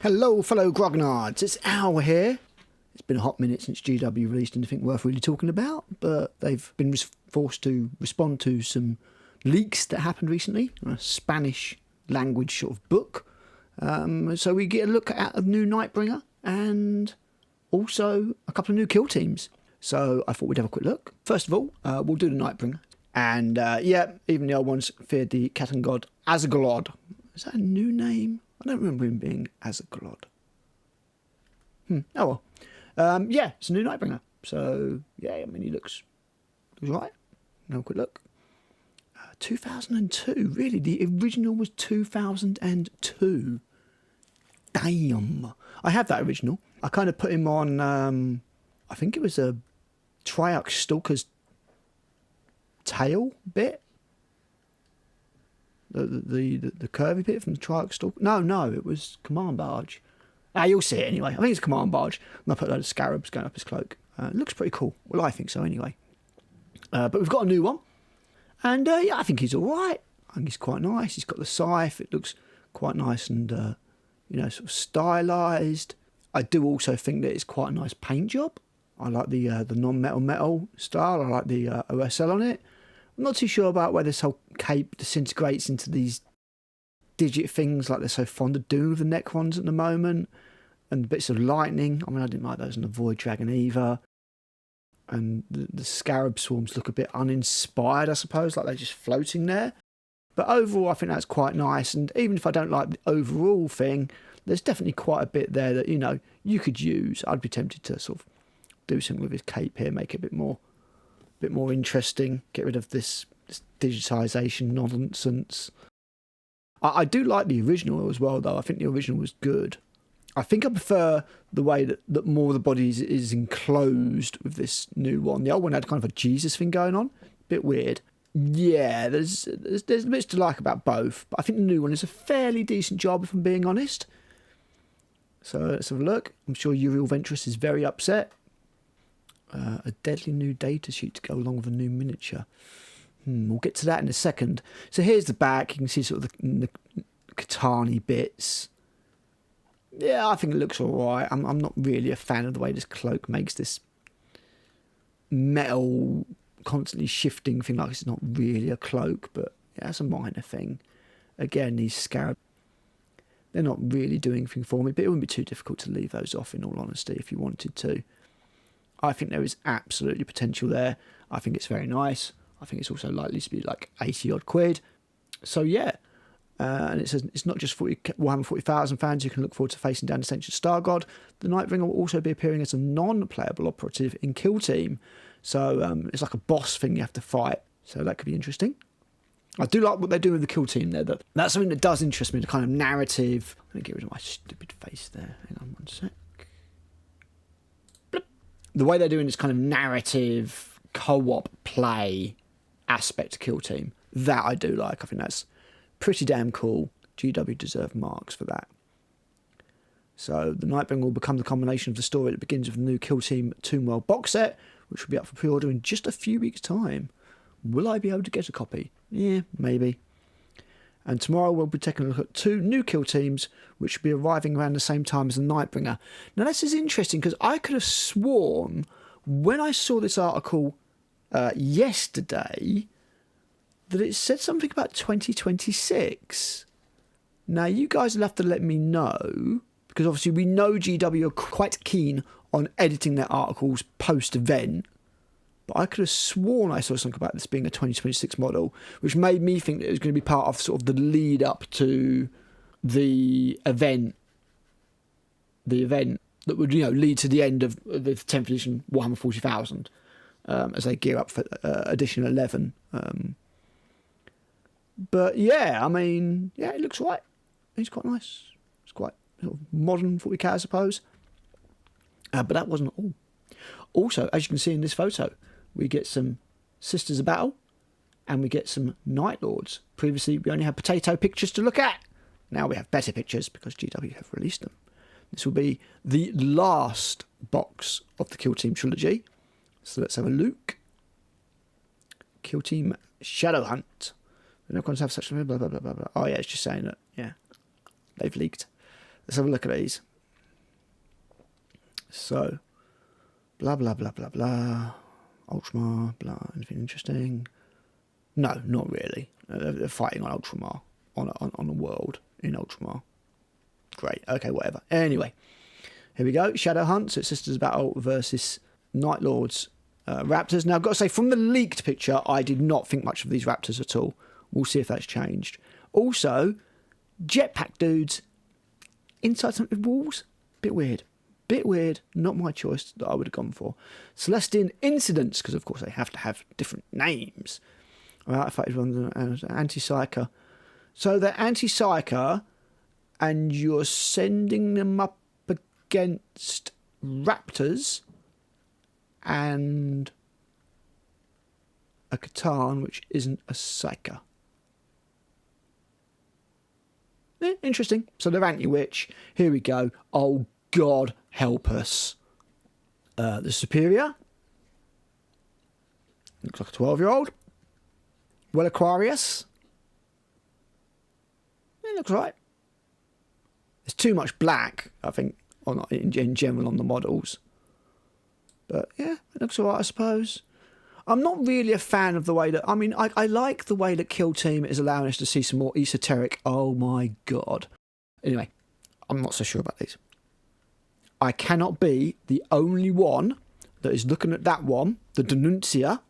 Hello, fellow Grognards. It's Al here. It's been a hot minute since GW released anything worth really talking about, but they've been forced to respond to some leaks that happened recently, a Spanish language sort of book. So we get a look at a new Nightbringer and also a couple of new kill teams. So I thought we'd have a quick look. First of all, we'll do the Nightbringer. And even the old ones feared the cat and god Azagolod. Is that a new name? I don't remember him being Azagolod. Oh well. It's a new Nightbringer. So, he looks right. Have a quick look. 2002. Really? The original was 2002. Damn. I have that original. I kind of put him on, I think it was a Triarch Stalker's tail bit. The curvy bit from the Triarch Stalker. No, it was Command Barge. You'll see it anyway. I think it's Command Barge. And I put a load of scarabs going up his cloak. It looks pretty cool. Well, I think so anyway. But we've got a new one. And I think he's alright. I think he's quite nice. He's got the scythe. It looks quite nice and, sort of stylised. I do also think that it's quite a nice paint job. I like the non-metal style. I like the OSL on it. I'm not too sure about where this whole cape disintegrates into these digit things like they're so fond of doing with the Necrons at the moment. And bits of lightning. I mean, I didn't like those in the Void Dragon either. And the scarab swarms look a bit uninspired, I suppose, like they're just floating there. But overall, I think that's quite nice. And even if I don't like the overall thing, there's definitely quite a bit there that, you could use. I'd be tempted to sort of do something with his cape here, make it a bit more interesting, get rid of this digitisation nonsense. I do like the original as well, though. I think the original was good. I think I prefer the way that more of the body is enclosed with this new one. The old one had kind of a Jesus thing going on. Bit weird. Yeah, there's bits to like about both, but I think the new one is a fairly decent job, if I'm being honest. So let's have a look. I'm sure Uriel Ventress is very upset. A deadly new data sheet to go along with a new miniature. We'll get to that in a second. So here's the back. You can see sort of the katana bits. Yeah, I think it looks alright. I'm not really a fan of the way this cloak makes this metal constantly shifting thing. Like it's not really a cloak, but that's a minor thing. Again, these scarabs, they're not really doing anything for me, but it wouldn't be too difficult to leave those off, in all honesty, if you wanted to. I think there is absolutely potential there. I think it's very nice. I think it's also likely to be like 80 odd quid. So yeah. And it says it's not just Warhammer 40,000 fans who can look forward to facing down Ascension Star God. The Nightbringer will also be appearing as a non-playable operative in Kill Team. So it's like a boss thing you have to fight. So that could be interesting. I do like what they're doing with the Kill Team there. That's something that does interest me, the kind of narrative. Let me get rid of my stupid face there. Hang on one sec. The way they're doing this kind of narrative co-op play aspect to Kill Team, that I do like. I think that's pretty damn cool. GW deserve marks for that. So the Nightbringer will become the combination of the story that begins with the new Kill Team Tomb World box set, which will be up for pre-order in just a few weeks' time. Will I be able to get a copy? Yeah, maybe. And tomorrow we'll be taking a look at 2 new kill teams, which will be arriving around the same time as the Nightbringer. Now this is interesting because I could have sworn when I saw this article yesterday that it said something about 2026. Now you guys will have to let me know, because obviously we know GW are quite keen on editing their articles post-event. But I could have sworn I saw something about this being a 2026 model, which made me think that it was going to be part of sort of the lead up to the event. The event that would, lead to the end of the 10th edition Warhammer 40,000 as they gear up for edition 11. But yeah, it looks right. It's quite nice. It's quite sort of modern 40k, I suppose. But that wasn't all. Also, as you can see in this photo, we get some Sisters of Battle, and we get some Night Lords. Previously, we only had potato pictures to look at. Now we have better pictures because GW have released them. This will be the last box of the Kill Team trilogy. So let's have a look. Kill Team Shadow Hunt. They're not going to have such blah, blah, blah, blah, blah. Oh yeah, it's just saying that, yeah, they've leaked. Let's have a look at these. So, blah, blah, blah, blah, blah. Ultramar, blah, anything interesting? No, not really. They're fighting on Ultramar, on a world in Ultramar. Great, okay, whatever. Anyway, here we go. Shadow Hunt, so it's Sisters Battle versus Night Lords Raptors. Now, I've got to say, from the leaked picture, I did not think much of these Raptors at all. We'll see if that's changed. Also, jetpack dudes inside some walls. Bit weird. Bit weird. Not my choice that I would have gone for. Celestian Incidents, because of course they have to have different names. Artifacted on the anti-psyker. So they're anti-psyker, and you're sending them up against raptors and a Catan, which isn't a psyker. Interesting. So they're anti-witch. Here we go. Oh, God help us. The Superior. Looks like a 12-year-old. Well, Aquarius. It looks right. There's too much black, I think, in general on the models. But, yeah, it looks alright, I suppose. I'm not really a fan of the way that... I mean, I like the way that Kill Team is allowing us to see some more esoteric... Oh, my God. Anyway, I'm not so sure about these. I cannot be the only one that is looking at that one, the Denuncia,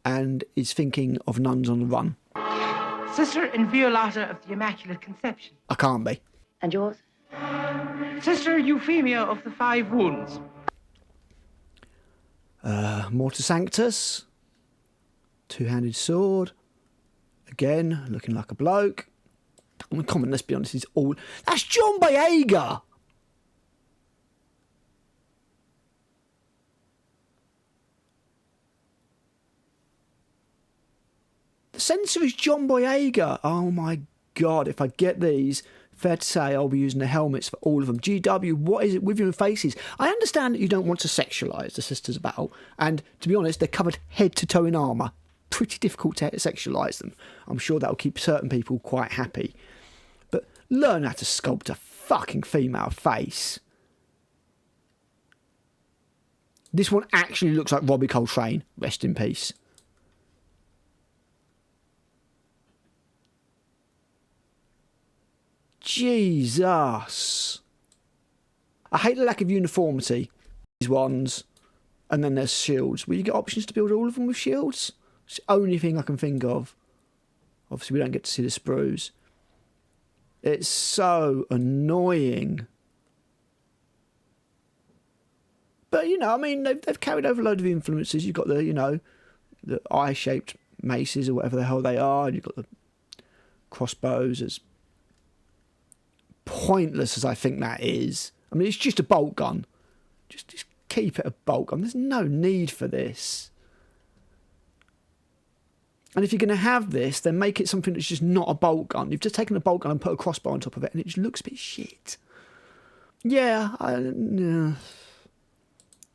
and is thinking of Nuns on the Run. Sister Inviolata of the Immaculate Conception. I can't be. And yours? Sister Euphemia of the Five Wounds. Mortis Sanctus. Two-handed sword. Again, looking like a bloke. I mean, come on, let's be honest, he's all... That's John Boyega! The censor is John Boyega. Oh my God, if I get these, fair to say I'll be using the helmets for all of them. GW, what is it with your faces? I understand that you don't want to sexualise the Sisters of Battle, and to be honest, they're covered head to toe in armour. Pretty difficult to sexualise them. I'm sure that'll keep certain people quite happy. But learn how to sculpt a fucking female face. This one actually looks like Robbie Coltrane. Rest in peace. Jesus. I hate the lack of uniformity. These ones. And then there's shields. Will you get options to build all of them with shields? It's the only thing I can think of. Obviously, we don't get to see the sprues. It's so annoying. But, you know, I mean, they've carried over a load of influences. You've got the, you know, the eye-shaped maces or whatever the hell they are. And you've got the crossbows, as pointless as I think that is. I mean, it's just a bolt gun. Just keep it a bolt gun. There's no need for this. And if you're going to have this, then make it something that's just not a bolt gun. You've just taken a bolt gun and put a crossbow on top of it, and it just looks a bit shit. Yeah,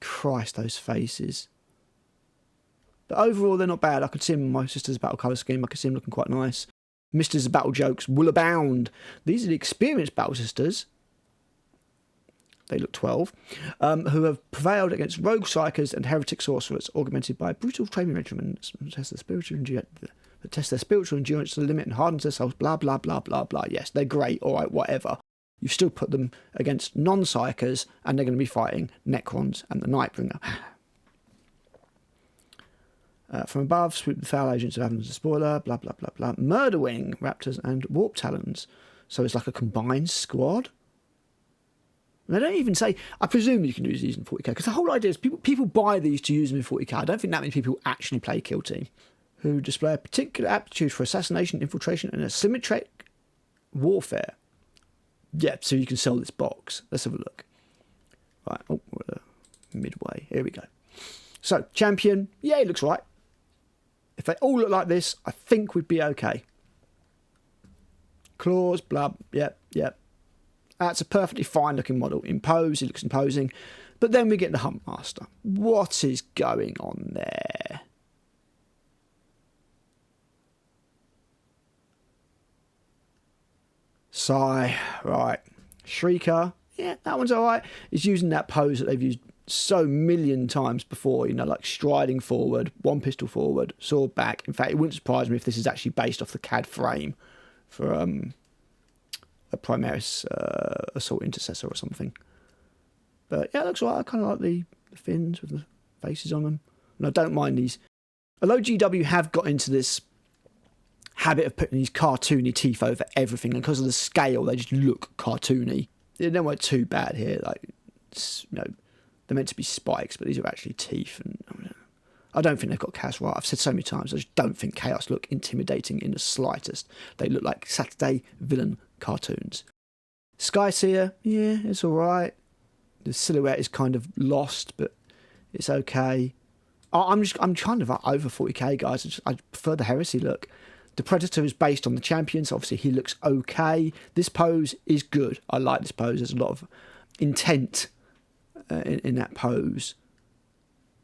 Christ, those faces. But overall, they're not bad. I could see them in my Sisters Battle colour scheme. I could see them looking quite nice. Misters Battle jokes will abound. These are the experienced Battle Sisters. They look 12. Who have prevailed against rogue psychers and heretic sorcerers, augmented by brutal training regimens that test their spiritual endurance to the limit and hardens their souls, blah, blah, blah, blah, blah. Yes, they're great, all right, whatever. You've still put them against non-psychers, and they're going to be fighting Necrons and the Nightbringer. From above, swoop the foul agents of Avalon's spoiler, blah, blah, blah, blah. Murderwing, Raptors, and Warp Talons. So it's like a combined squad. And they don't even say, I presume you can use these in 40k, because the whole idea is people buy these to use them in 40k. I don't think that many people actually play Kill Team, who display a particular aptitude for assassination, infiltration, and asymmetric warfare. Yeah, so you can sell this box. Let's have a look. Right, oh, we're midway. Here we go. So, champion, yeah, he looks right. If they all look like this, I think we'd be okay. Claws, blub, yep, yep. That's a perfectly fine looking model. Impose, he looks imposing. But then we get the Huntmaster. What is going on there? Sigh. Right. Shrieker. Yeah, that one's all right. It's using that pose that they've used so million times before, you know, like striding forward, one pistol forward, sword back. In fact, it wouldn't surprise me if this is actually based off the CAD frame for a Primaris Assault Intercessor or something. But yeah, it looks all right. I kind of like the fins with the faces on them. And I don't mind these. Although GW have got into this habit of putting these cartoony teeth over everything, and because of the scale, they just look cartoony. They don't work too bad here. Like, you know, they're meant to be spikes, but these are actually teeth. And I don't think they've got Chaos right. I've said so many times, I just don't think Chaos look intimidating in the slightest. They look like Saturday villain cartoons. Skyseer, yeah, it's all right. The silhouette is kind of lost, but it's okay. I'm kind of over 40k, guys. I prefer the Heresy look. The Predator is based on the champion, so obviously he looks okay. This pose is good. I like this pose. There's a lot of intent in that pose.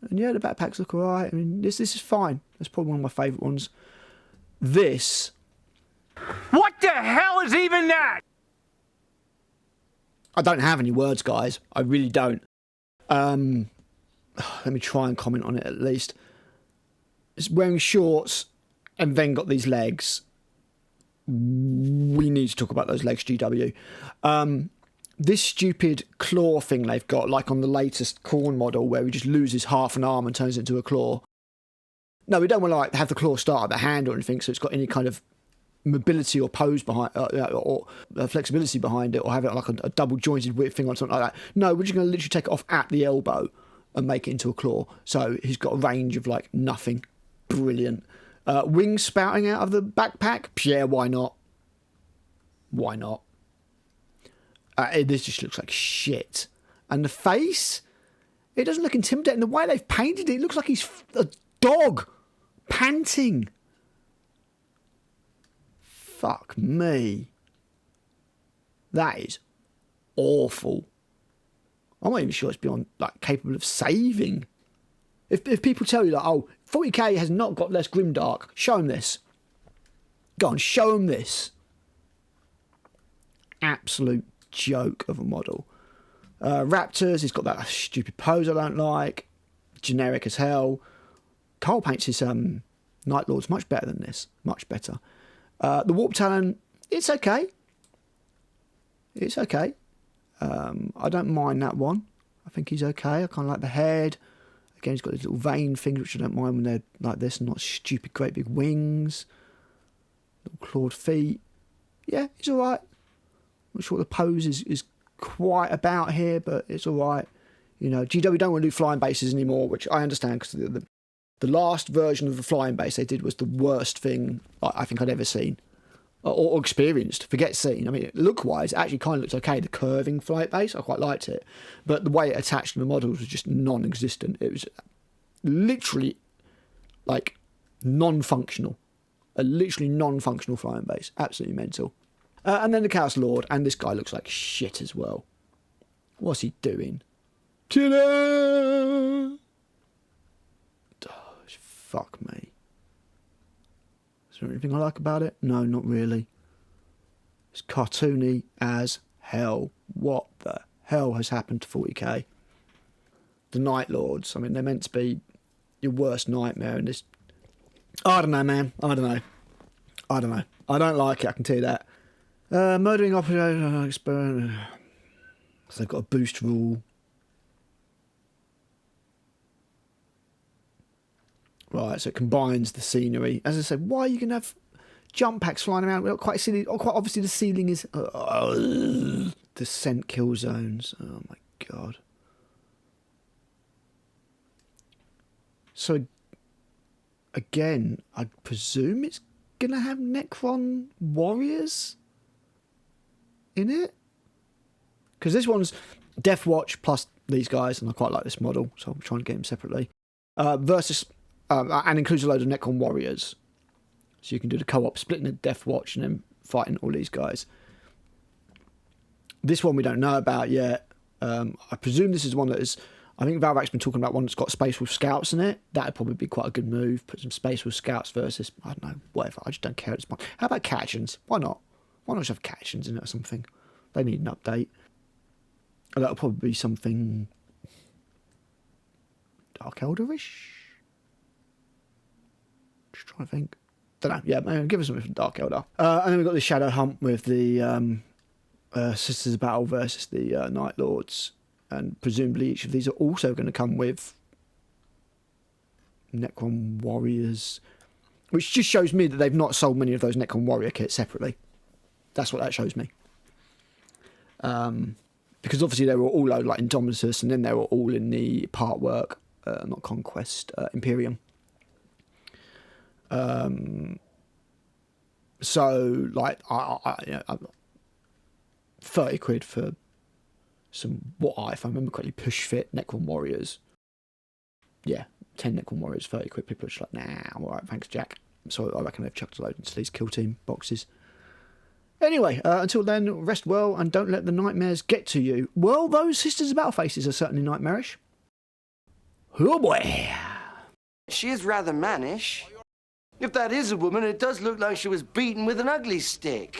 And yeah, the backpacks look alright. I mean, this is fine. That's probably one of my favourite ones. This. What the hell is even that? I don't have any words, guys. I really don't. Let me try and comment on it at least. It's wearing shorts and then got these legs. We need to talk about those legs, GW. This stupid claw thing they've got, like on the latest Corn model, where he just loses half an arm and turns into a claw. No, we don't want to like have the claw start at the hand or anything, so it's got any kind of mobility or pose behind, or flexibility behind it, or have it like a double jointed weird thing or something like that. No, we're just going to literally take it off at the elbow and make it into a claw. So he's got a range of like nothing. Brilliant. Wings spouting out of the backpack. Yeah, why not? Why not? This just looks like shit. And the face, it doesn't look intimidating. The way they've painted it, it looks like he's a dog panting. Fuck me. That is awful. I'm not even sure it's beyond like capable of saving. If people tell you that, oh, 40k has not got less grimdark, show them this. Go on, show them this. Absolute joke of a model. Raptors, he's got that stupid pose I don't like. Generic as hell. Cole paints his Night Lords much better than this. Much better. The Warp Talon, it's okay. It's okay. I don't mind that one. I think he's okay. I kind of like the head. Again, he's got these little vein things, which I don't mind when they're like this and not stupid, great big wings. Little clawed feet. Yeah, he's all right. Not sure what the pose is quite about here, but it's all right. You know, GW don't want to do flying bases anymore, which I understand, because the last version of the flying base they did was the worst thing I think I'd ever seen. Or experienced. Forget seen. I mean, look-wise, it actually kind of looks okay. The curving flight base, I quite liked it. But the way it attached to the models was just non-existent. It was literally, like, non-functional. A literally non-functional flying base. Absolutely mental. And then the Chaos Lord, and this guy looks like shit as well. What's he doing? Ta-da! Oh, fuck me. Is there anything I like about it? No, not really. It's cartoony as hell. What the hell has happened to 40k? The Night Lords, I mean, they're meant to be your worst nightmare, and this... I don't know, man. I don't know. I don't like it, I can tell you that. Murdering operator experiment. So they've got a boost rule. Right, so it combines the scenery. As I said, why are you going to have jump packs flying around? Well, quite obviously the ceiling is... descent kill zones. Oh my god. So, again, I presume it's going to have Necron warriors in it? Because this one's Death Watch plus these guys, and I quite like this model, so I'm trying to get them separately. Versus... and includes a load of Necron warriors. So you can do the co-op, splitting the Death Watch and then fighting all these guys. This one we don't know about yet. I presume this is one that is... I think Valvac's been talking about one that's got Space Wolf Scouts in it. That would probably be quite a good move. Put some Space Wolf Scouts versus... I don't know, whatever. I just don't care at this point. How about Catchins? Why not? Why not just have captions in it or something? They need an update. And that'll probably be something Dark Elder-ish? Just trying to think. Don't know. Yeah, maybe give us something from Dark Elder. And then we've got the Shadow Hunt with the Sisters of Battle versus the Night Lords. And presumably each of these are also going to come with Necron Warriors. Which just shows me that they've not sold many of those Necron Warrior kits separately. That's what that shows me. Because obviously they were all like Indomitus, and then they were all in the part work, not Conquest, Imperium. So, like, I 30 quid for some, if I remember correctly, push fit Necron Warriors. Yeah, 10 Necron Warriors, 30 quid. People are just like, nah, I'm alright, thanks, Jack. So I reckon they've chucked a load into these Kill Team boxes. Anyway, until then, rest well and don't let the nightmares get to you. Well, those Sisters of Battle faces are certainly nightmarish. Oh boy! She is rather mannish. If that is a woman, it does look like she was beaten with an ugly stick.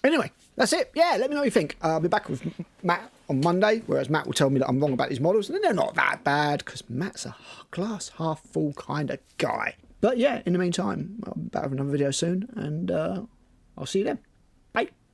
Anyway, that's it. Yeah, let me know what you think. I'll be back with Matt on Monday, whereas Matt will tell me that I'm wrong about these models, and they're not that bad, because Matt's a glass half full kind of guy. But yeah, in the meantime, I'll be back with another video soon, and I'll see you then.